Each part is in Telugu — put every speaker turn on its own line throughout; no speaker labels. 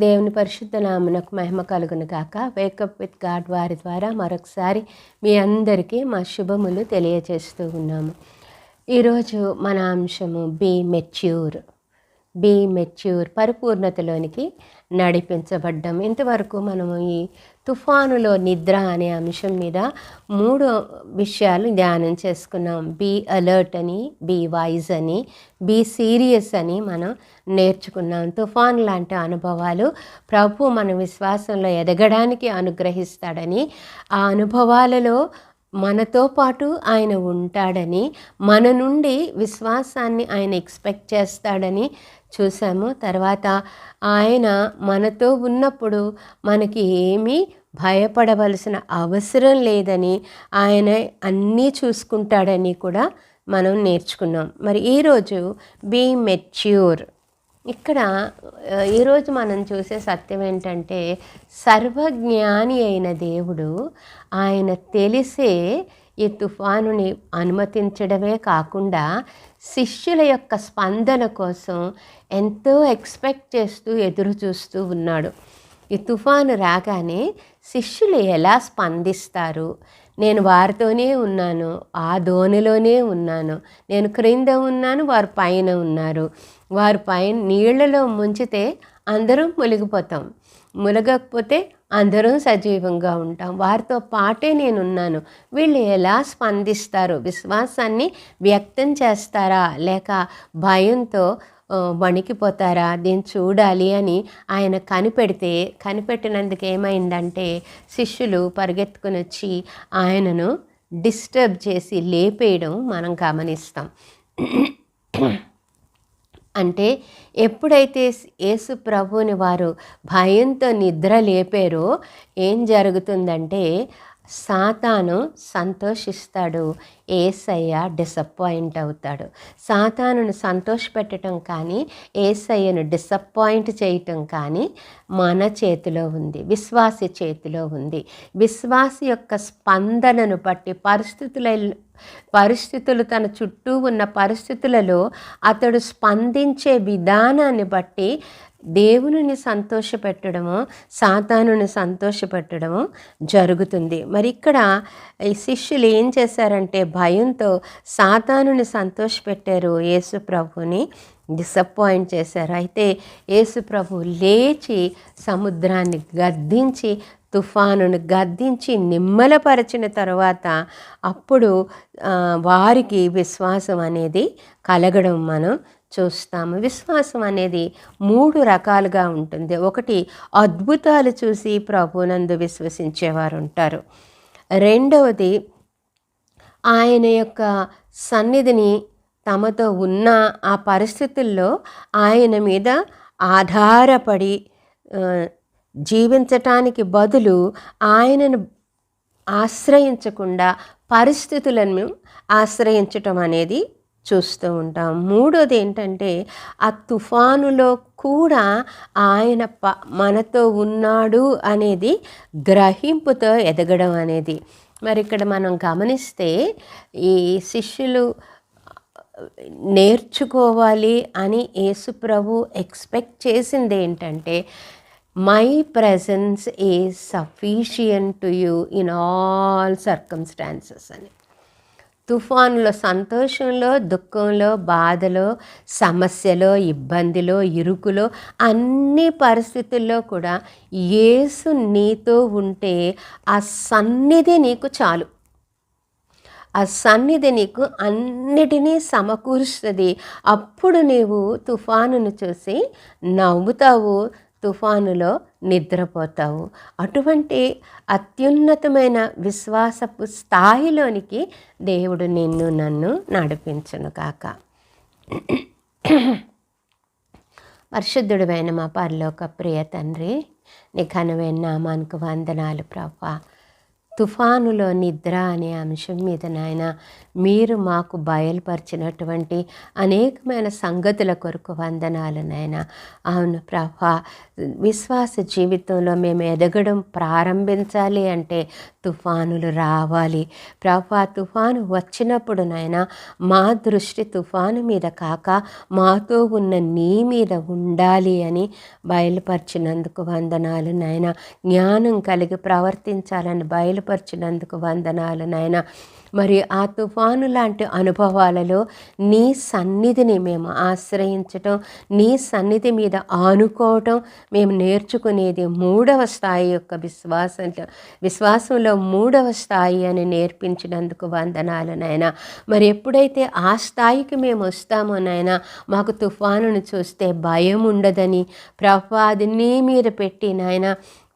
దేవుని పరిశుద్ధ నామమునకు మహిమ కలుగును గాక. వేకప్ విత్ గాడ్ వారి ద్వారా మరొకసారి మీ అందరికీ మా శుభములు తెలియజేస్తూ ఉన్నాము. ఈరోజు మన అంశము బీ మెచ్యూర్, పరిపూర్ణతలోనికి నడిపించబడ్డం. ఇంతవరకు మనము ఈ తుఫానులో నిద్ర అనే అంశం మీద 3 విషయాలు ధ్యానం చేసుకున్నాం. బీ అలర్ట్ అని, బీ వైజ్ అని, బీ సీరియస్ అని మనం నేర్చుకున్నాం. తుఫాను లాంటి అనుభవాలు ప్రభు మన విశ్వాసంలో ఎదగడానికి అనుగ్రహిస్తాడని, ఆ అనుభవాలలో మనతో పాటు ఆయన ఉంటాడని, మన నుండి విశ్వాసాన్ని ఆయన ఎక్స్పెక్ట్ చేస్తాడని చూసాము. తర్వాత ఆయన మనతో ఉన్నప్పుడు మనకి ఏమీ భయపడవలసిన అవసరం లేదని, ఆయన అన్నీ చూసుకుంటాడని కూడా మనం నేర్చుకున్నాం. మరి ఈరోజు బీ మెచ్యూర్. ఇక్కడ ఈరోజు మనం చూసే సత్యం ఏంటంటే, సర్వజ్ఞాని అయిన దేవుడు ఆయన తెలిసే ఈ తుఫానుని అనుమతించడమే కాకుండా శిష్యుల యొక్క స్పందన కోసం ఎంతో ఎక్స్పెక్ట్ చేస్తూ ఎదురు చూస్తూ ఉన్నాడు. ఈ తుఫాను రాగానే శిష్యులు ఎలా స్పందిస్తారు? నేను వారితోనే ఉన్నాను, ఆ దోణిలోనే ఉన్నాను, నేను క్రింద ఉన్నాను, వారు పైన ఉన్నారు. వారు పైన నీళ్లలో ముంచితే అందరం మునిగిపోతాం, మునగకపోతే అందరం సజీవంగా ఉంటాం. వారితో పాటే నేనున్నాను. వీళ్ళు ఎలా స్పందిస్తారు? విశ్వాసాన్ని వ్యక్తం చేస్తారా, లేక భయంతో వణికిపోతారా? దీన్ని చూడాలి అని ఆయన కనిపెట్టినందుకు ఏమైందంటే, శిష్యులు పరిగెత్తుకుని వచ్చి ఆయనను డిస్టర్బ్ చేసి లేపేయడం మనం గమనిస్తాం. అంటే ఎప్పుడైతే యేసు ప్రభువుని వారు భయంతో నిద్ర లేపారో ఏం జరుగుతుందంటే, సాతాను సంతోషిస్తాడు, యేసయ్య డిసప్పాయింట్ అవుతాడు. సాతానును సంతోషపెట్టడం కానీ, యేసయ్యను డిసప్పాయింట్ చేయటం కానీ మన చేతిలో ఉంది, విశ్వాసి చేతిలో ఉంది. విశ్వాసి యొక్క స్పందనను బట్టి పరిస్థితులు తన చుట్టూ ఉన్న పరిస్థితులలో అతడు స్పందించే విధానాన్ని బట్టి దేవునిని సంతోషపెట్టడము, సాతానుని సంతోషపెట్టడము జరుగుతుంది. మరి ఇక్కడ ఈ శిష్యులు ఏం చేశారంటే, భయంతో సాతానుని సంతోషపెట్టారు, యేసు ప్రభుని డిసప్పాయింట్ చేశారు. అయితే యేసు ప్రభు లేచి సముద్రాన్ని గద్దించి, తుఫానును గద్దించి నిమ్మలపరిచిన తర్వాత అప్పుడు వారికి విశ్వాసం అనేది కలగడం మనం చూస్తాము. విశ్వాసం అనేది 3 రకాలుగా ఉంటుంది. ఒకటి, అద్భుతాలు చూసి ప్రభునందు విశ్వసించేవారు ఉంటారు. రెండవది, ఆయన యొక్క సన్నిధిని తమతో ఉన్న ఆ పరిస్థితుల్లో ఆయన మీద ఆధారపడి జీవించటానికి బదులు ఆయనను ఆశ్రయించకుండా పరిస్థితులను ఆశ్రయించటం అనేది చూస్తూ ఉంటాం. మూడోది ఏంటంటే, ఆ తుఫానులో కూడా ఆయన మనతో ఉన్నాడు అనేది గ్రహింపుతో ఎదగడం అనేది. మరి ఇక్కడ మనం గమనిస్తే ఈ శిష్యులు నేర్చుకోవాలి అని యేసు ప్రభు ఎక్స్పెక్ట్ చేసింది ఏంటంటే, my presence is sufficient to you in all circumstances అని. తుఫానులో, సంతోషంలో, దుఃఖంలో, బాధలో, సమస్యలో, ఇబ్బందిలో, ఇరుకులో, అన్ని పరిస్థితుల్లో కూడా యేసు నీతో ఉంటే ఆ సన్నిధి నీకు చాలు. ఆ సన్నిధి నీకు అన్నిటినీ సమకూరుస్తుంది. అప్పుడు నీవు తుఫానును చూసి నవ్వుతావు, తుఫానులో నిద్రపోతావు. అటువంటి అత్యున్నతమైన విశ్వాసపు స్థాయిలోనికి దేవుడు నన్ను నడిపించును కాక. పరిశుద్ధుడైన మా పరలోక ప్రియ తండ్రి, నీ ఘనమైన నామానికి వందనాలు ప్రభా. తుఫానులో నిద్ర అనే అంశం మీద నాయన మీరు మాకు బయలుపరిచినటువంటి అనేకమైన సంగతుల కొరకు వందనాలు నాయన. అవును ప్రభా, విశ్వాస జీవితంలో మేము ఎదగడం ప్రారంభించాలి అంటే తుఫానులు రావాలి ప్రభా. తుఫాను వచ్చినప్పుడు నాయన మా దృష్టి తుఫాను మీద కాక మాతో ఉన్న నీ మీద ఉండాలి అని బయలుపరిచినందుకు వందనాలు నాయన. జ్ఞానం కలిగి ప్రవర్తించాలని బయలుపరిచినందుకు వందనాలు నాయన. మరి ఆ తుఫాను లాంటి అనుభవాలలో నీ సన్నిధిని మేము ఆశ్రయించటం, నీ సన్నిధి మీద ఆనుకోవటం మేము నేర్చుకునేది 3వ స్థాయి యొక్క విశ్వాసంలో 3వ స్థాయి అని నేర్పించినందుకు వందనాలు నాయన. మరి ఎప్పుడైతే ఆ స్థాయికి మేము వస్తామో నాయన, మాకు తుఫానును చూస్తే భయం ఉండదని ప్రభా, అది నీ మీద పెట్టి నాయన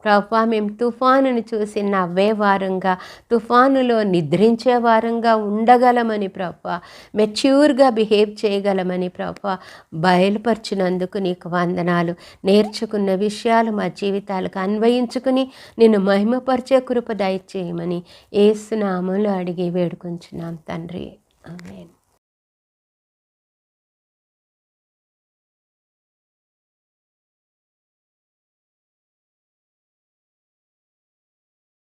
ప్రభా, మేము తుఫానుని చూసి నవ్వే వారంగా, తుఫానులో నిద్రించే వారంగా ఉండగలమని ప్రభా, మెచ్యూర్గా బిహేవ్ చేయగలమని ప్రభా బయలుపరిచినందుకు నీకు వందనాలు. నేర్చుకున్న విషయాలు మా జీవితాలకు అన్వయించుకుని నిన్ను మహిమపరిచే కృప దయచేయమని యేసు నామములో అడిగి వేడుకొంచున్నాం తండ్రి. ఆమేన్.